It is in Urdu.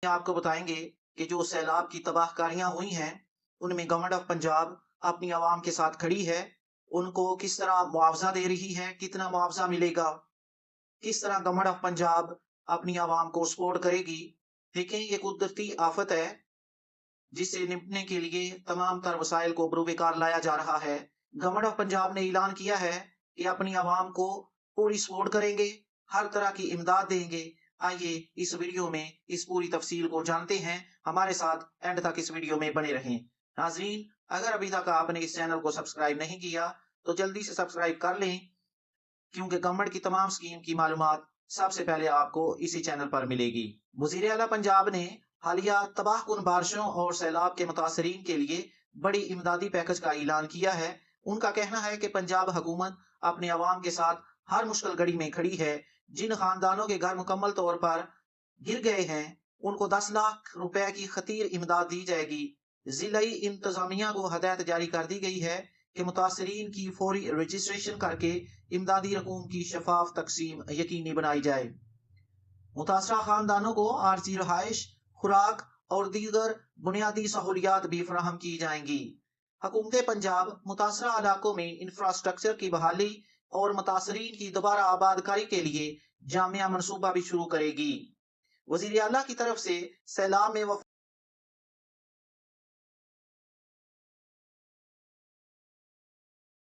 آپ کو بتائیں گے کہ جو سیلاب کی تباہ کاریاں ہوئی ہیں ان میں گورنمنٹ آف پنجاب اپنی عوام کے ساتھ کھڑی ہے. ان کو کس طرح معاوضہ دے رہی ہے، کتنا معاوضہ ملے گا، کس طرح گورنمنٹ آف پنجاب اپنی عوام کو سپورٹ کرے گی. دیکھیں یہ قدرتی آفت ہے جس سے نمٹنے کے لیے تمام تر وسائل کو بروکار لایا جا رہا ہے. گورنمنٹ آف پنجاب نے اعلان کیا ہے کہ اپنی عوام کو پوری سپورٹ کریں گے، ہر طرح کی امداد دیں گے. آئیے اس ویڈیو میں اس پوری تفصیل کو جانتے ہیں. ہمارے ساتھ اینڈ تک اس ویڈیو میں بنے رہیں. ناظرین اگر ابھی تک آپ نے اس چینل کو سبسکرائب نہیں کیا تو جلدی سے سبسکرائب کر لیں، کیونکہ گورنمنٹ کی تمام سکیم کی معلومات سب سے پہلے آپ کو اسی چینل پر ملے گی. وزیر اعلیٰ پنجاب نے حالیہ تباہ کن بارشوں اور سیلاب کے متاثرین کے لیے بڑی امدادی پیکج کا اعلان کیا ہے. ان کا کہنا ہے کہ پنجاب حکومت اپنے عوام کے ساتھ ہر مشکل گھڑی میں کھڑی ہے. جن خاندانوں کے گھر مکمل طور پر گر گئے ہیں ان کو 10 لاکھ روپے کی خطیر امداد دی جائے گی. ضلعی انتظامیہ کو ہدایت جاری کر دی گئی ہے کہ متاثرین کی فوری رجسٹریشن کر کے امدادی رقوم کی شفاف تقسیم یقینی بنائی جائے. متاثرہ خاندانوں کو عارضی رہائش، خوراک اور دیگر بنیادی سہولیات بھی فراہم کی جائیں گی. حکومت پنجاب متاثرہ علاقوں میں انفراسٹرکچر کی بحالی اور متاثرین کی دوبارہ آباد کاری کے لیے جامع منصوبہ بھی شروع کرے گی. وزیر اعلیٰ کی طرف سے سیلاب میں